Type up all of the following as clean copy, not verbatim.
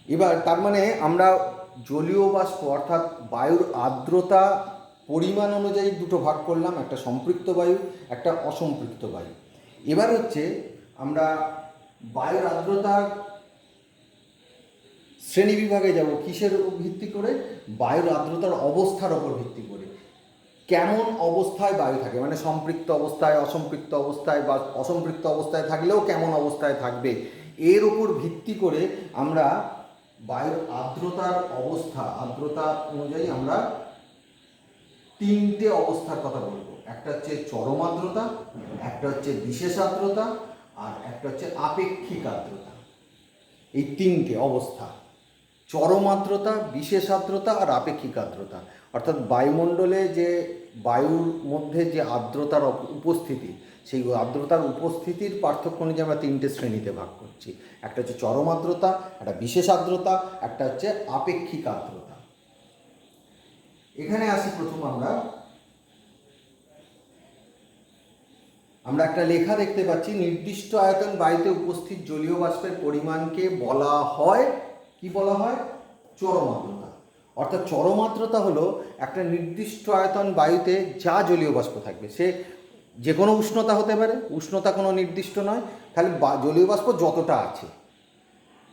এবার তার মানে আমরা জলীয় বাষ্প অর্থাৎ বায়ুর আর্দ্রতা পরিমাণ অনুযায়ী দুটো ভাগ করলাম, একটা সম্পৃক্ত বায়ু, একটা অসম্পৃক্ত বায়ু। এবার হচ্ছে আমরা বায়ুর আর্দ্রতার শ্রেণী বিভাগে যাব কিসের উপর ভিত্তি করে? বায়ুর আর্দ্রতার অবস্থার ওপর ভিত্তি করে। কেমন অবস্থায় বায়ু থাকে, মানে সম্পৃক্ত অবস্থায়, অসম্পৃক্ত অবস্থায়, বা অসম্পৃক্ত অবস্থায় থাকলেও কেমন অবস্থায় থাকবে, এর উপর ভিত্তি করে আমরা বায়ুর আর্দ্রতার আর্দ্রতা অনুযায়ী আমরা তিনটে অবস্থার কথা বলবো। একটা হচ্ছে চরম আর্দ্রতা, একটা হচ্ছে বিশেষ আর্দ্রতা, আর একটা হচ্ছে আপেক্ষিক আর্দ্রতা। এই তিনটে অবস্থা, চরম আর্দ্রতা, বিশেষ আর্দ্রতা আর আপেক্ষিক আর্দ্রতা, অর্থাৎ বায়ুমণ্ডলে যে বায়ুর মধ্যে যে আর্দ্রতার উপস্থিতি, সেই আর্দ্রতার উপস্থিতির পার্থক্য অনুযায়ী আমরা তিনটে শ্রেণীতে ভাগ করছি। একটা হচ্ছে চরম আর্দ্রতা, একটা বিশেষ আর্দ্রতা, একটা হচ্ছে আপেক্ষিক আর্দ্রতা। এখানে আসি প্রথম আমরা একটা লেখা দেখতে পাচ্ছি, নির্দিষ্ট আয়তন বায়ুতে উপস্থিত জলীয় বাষ্পের পরিমাণকে বলা হয়, কি বলা হয়? চরম আর্দ্রতা। অর্থাৎ চরম আর্দ্রতা হলো একটা নির্দিষ্ট আয়তন বায়ুতে যা জলীয় বাষ্প থাকবে, সে যে কোনো উষ্ণতা হতে পারে, উষ্ণতা কোনো নির্দিষ্ট নয়, খালি জলীয় বাষ্প যতটা আছে।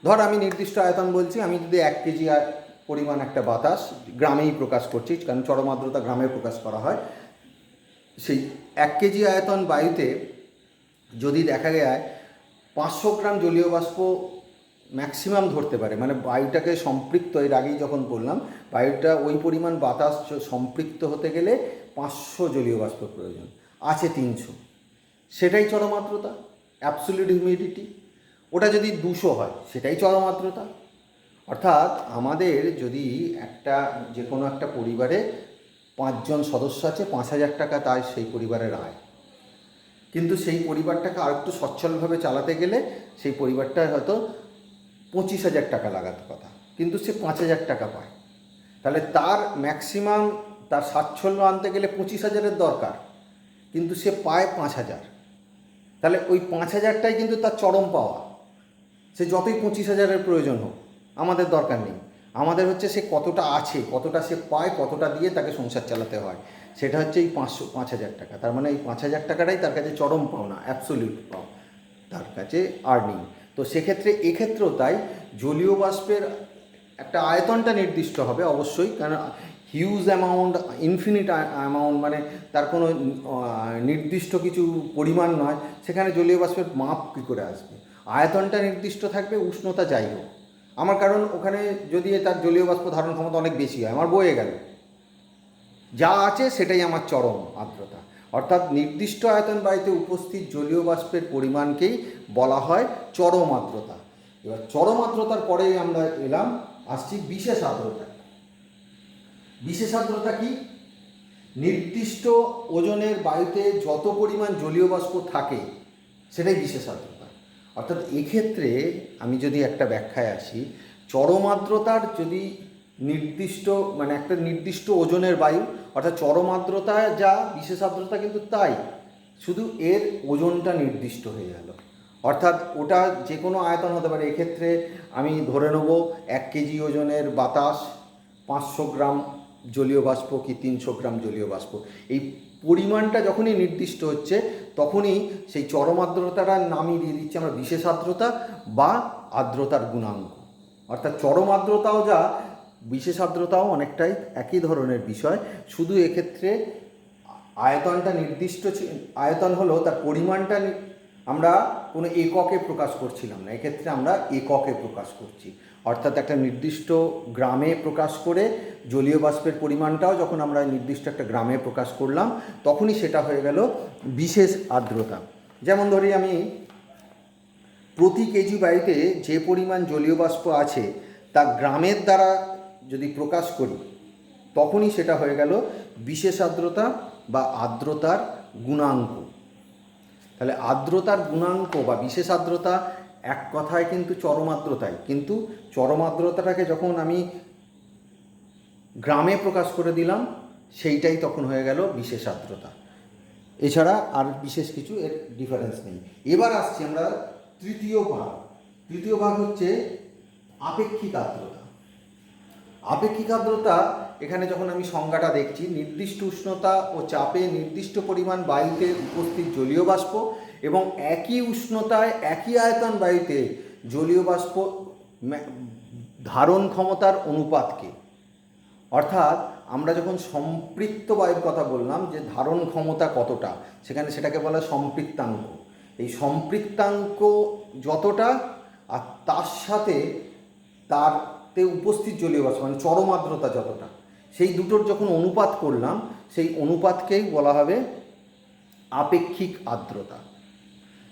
ধর আমি নির্দিষ্ট আয়তন বলছি, আমি যদি 1 কেজি পরিমাণ একটা বাতাস, গ্রামেই প্রকাশ করছি কারণ চরম আর্দ্রতা গ্রামে প্রকাশ করা হয়, সেই 1 কেজি আয়তন বায়ুতে যদি দেখা যায় 500 গ্রাম জলীয় বাষ্প ম্যাক্সিমাম ধরতে পারে, মানে বায়ুটাকে সম্পৃক্ত, এর আগেই যখন বললাম বায়ুটা ওই পরিমাণ বাতাস সম্পৃক্ত হতে গেলে 500 জলীয় বাষ্প প্রয়োজন, আছে 300, সেটাই চরম আর্দ্রতা, অ্যাবসলিউট হিউমিডিটি। ওটা যদি 200 হয় সেটাই চরম আর্দ্রতা। অর্থাৎ আমাদের যদি যে কোনো একটা পরিবারে 5 জন সদস্য আছে, 5,000 টাকা তাই সেই পরিবারের আয়, কিন্তু সেই পরিবারটাকে আর একটু সচ্ছলভাবে চালাতে গেলে সেই পরিবারটার হয়তো 25,000 টাকা লাগাতে কথা, কিন্তু সে 5,000 টাকা পায়। তাহলে তার ম্যাক্সিমাম, তার সাচ্ছল্য আনতে গেলে 25,000-এর দরকার, কিন্তু সে পায় 5,000। তাহলে ওই 5,000টাই কিন্তু তার চরম পাওয়া। সে যতই 25,000-এর প্রয়োজন হোক, আমাদের দরকার নেই, আমাদের হচ্ছে সে কতটা আছে, কতটা সে পায়, কতটা দিয়ে তাকে সংসার চালাতে হয়, সেটা হচ্ছে এই 5,000 টাকা। তার মানে এই 5,000 টাকাটাই তার কাছে চরম পাওনা, অ্যাবসলিউট পাওয়া, তার কাছে আর্নিং। তো সেক্ষেত্রে এক্ষেত্রেও তাই, জলীয় বাষ্পের একটা আয়তনটা নির্দিষ্ট হবে অবশ্যই, কারণ হিউজ অ্যামাউন্ট, ইনফিনিট অ্যামাউন্ট, মানে তার কোনো নির্দিষ্ট কিছু পরিমাণ নয়, সেখানে জলীয় বাষ্পের মাপ কী করে আসবে? আয়তনটা নির্দিষ্ট থাকবে, উষ্ণতা যাই হোক আমার, কারণ ওখানে যদি তার জলীয় বাষ্প ধারণ ক্ষমতা অনেক বেশি হয়, আমার বয়ে গেল, যা আছে সেটাই আমার চরম আর্দ্রতা। অর্থাৎ নির্দিষ্ট আয়তন বায়ুতে উপস্থিত জলীয় বাষ্পের পরিমাণকেই বলা হয় চরম আর্দ্রতা। এবার চরম আর্দ্রতার পরেই আমরা আসছি বিশেষ আর্দ্রতা। বিশেষ আর্দ্রতা কি? নির্দিষ্ট ওজনের বায়ুতে যত পরিমাণ জলীয় বাষ্প থাকে সেটাই বিশেষ আর্দ্রতা। অর্থাৎ এক্ষেত্রে আমি যদি একটা ব্যাখ্যায় আসি, চরম আর্দ্রতার যদি নির্দিষ্ট, মানে একটা নির্দিষ্ট ওজনের বায়ু, অর্থাৎ চরম আর্দ্রতা যা, বিশেষ আর্দ্রতা কিন্তু তাই, শুধু এর ওজনটা নির্দিষ্ট হয়ে গেল। অর্থাৎ ওটা যে কোনো আয়তন হতে পারে। এক্ষেত্রে আমি ধরে নেব 1 কেজি ওজনের বাতাস 500 গ্রাম জলীয় বাষ্প কি 300 গ্রাম জলীয় বাষ্প, এই পরিমাণটা যখনই নির্দিষ্ট হচ্ছে তখনই সেই চরম আর্দ্রতাটার নামই দিয়ে দিচ্ছি আমরা বিশেষ আর্দ্রতা বা আর্দ্রতার গুণাঙ্ক। অর্থাৎ চরম আর্দ্রতাও যা, বিশেষ আর্দ্রতাও অনেকটাই একই ধরনের বিষয়, শুধু এক্ষেত্রে আয়তনটা নির্দিষ্ট, আয়তন হলো তার পরিমাণটা আমরা কোনো এককে প্রকাশ করছিলাম না, এক্ষেত্রে আমরা এককে প্রকাশ করছি। অর্থাৎ একটা নির্দিষ্ট গ্রামে প্রকাশ করে জলীয় বাষ্পের পরিমাণটাও যখন আমরা নির্দিষ্ট একটা গ্রামে প্রকাশ করলাম, তখনই সেটা হয়ে গেল বিশেষ আর্দ্রতা। যেমন ধরি আমি প্রতি কেজি বায়ুতে যে পরিমাণ জলীয় বাষ্প আছে তা গ্রামের দ্বারা যদি প্রকাশ করি, তখনই সেটা হয়ে গেল বিশেষ আর্দ্রতা বা আর্দ্রতার গুণাঙ্ক। তাহলে আর্দ্রতার গুণাঙ্ক বা বিশেষ আর্দ্রতা এক কথায় কিন্তু চরম আর্দ্রতাই, কিন্তু চরম আর্দ্রতাটাকে যখন আমি গ্রামে প্রকাশ করে দিলাম, সেইটাই তখন হয়ে গেল বিশেষ আর্দ্রতা। এছাড়া আর বিশেষ কিছু এর ডিফারেন্স নেই। এবার আসছি আমরা তৃতীয় ভাগ। তৃতীয় ভাগ হচ্ছে আপেক্ষিক আর্দ্রতা। আপেক্ষিক আর্দ্রতা এখানে যখন আমি সংজ্ঞাটা দেখছি, নির্দিষ্ট উষ্ণতা ও চাপে নির্দিষ্ট পরিমাণ বায়ুতে উপস্থিত জলীয় বাষ্প এবং একই উষ্ণতায় একই আয়তন বায়ুতে জলীয় বাষ্প ধারণ ক্ষমতার অনুপাতকে, অর্থাৎ আমরা যখন সম্পৃক্ত বায়ুর কথা বললাম যে ধারণ ক্ষমতা কতটা, সেটাকে বলা হয় সম্পৃক্তাঙ্ক। এই সম্পৃক্তাঙ্ক যতটা আর তার সাথে তারতে উপস্থিত জলীয় বাষ্প মানে চরম আর্দ্রতা যতটা, সেই দুটোর যখন অনুপাত করলাম সেই অনুপাতকেই বলা হবে আপেক্ষিক আর্দ্রতা।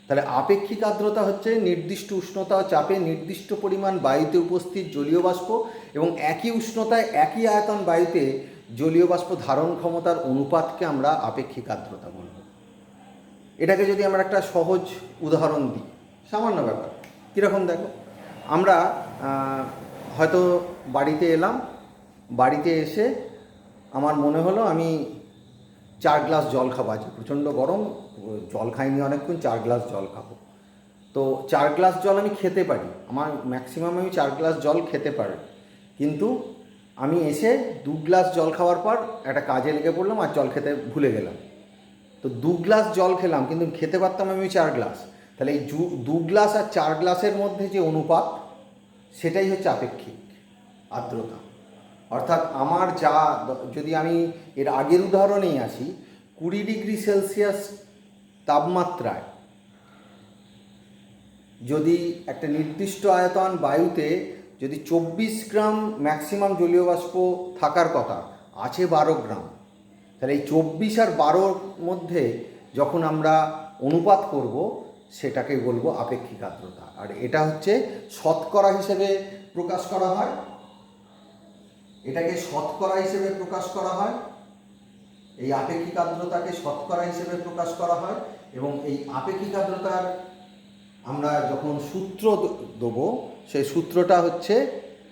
তাহলে আপেক্ষিক আর্দ্রতা হচ্ছে নির্দিষ্ট উষ্ণতা ও চাপে নির্দিষ্ট পরিমাণ বায়ুতে উপস্থিত জলীয় বাষ্প এবং একই উষ্ণতায় একই আয়তন বায়ুতে জলীয় বাষ্প ধারণ ক্ষমতার অনুপাতকে আমরা আপেক্ষিক আর্দ্রতা বলব। এটাকে যদি আমরা একটা সহজ উদাহরণ দিই, সামান্য ব্যাপার, কীরকম দেখো, আমরা হয়তো বাড়িতে এলাম, বাড়িতে এসে আমার মনে হলো আমি 4 গ্লাস জল খাবো, আজকে প্রচণ্ড গরম, জল খাইনি অনেকক্ষণ, 4 গ্লাস জল খাবো। তো 4 গ্লাস জল আমি খেতে পারি, আমার ম্যাক্সিমাম আমি 4 গ্লাস জল খেতে পারি, কিন্তু আমি এসে 2 গ্লাস জল খাওয়ার পর একটা কাজে লেগে পড়লাম আর জল খেতে ভুলে গেলাম। তো 2 গ্লাস জল খেলাম কিন্তু খেতে পারতাম আমি 4 গ্লাস। তাহলে এই 2 গ্লাস আর 4 গ্লাসের মধ্যে যে অনুপাত, সেটাই হচ্ছে আপেক্ষিক আর্দ্রতা। অর্থাৎ আমার যা, যদি আমি এর আগের উদাহরণেই আসি, 20 ডিগ্রি সেলসিয়াস তাপমাত্রায় যদি একটা নির্দিষ্ট আয়তন বায়ুতে যদি 24 গ্রাম ম্যাক্সিমাম জলীয় বাষ্প থাকার কথা, আছে 12 গ্রাম, তাহলে এই 24 আর 12র মধ্যে যখন আমরা অনুপাত করব সেটাকে বলবো আপেক্ষিক আর্দ্রতা। আর এটা হচ্ছে শতকরা হিসেবে প্রকাশ করা হয়, এটাকে শতকরা হিসেবে প্রকাশ করা হয়, এই আপেক্ষিক আর্দ্রতাকে শতকরা হিসেবে প্রকাশ করা হয়। এবং এই আপেক্ষিক আর্দ্রতার আমরা যখন সূত্র দেবো, সেই সূত্রটা হচ্ছে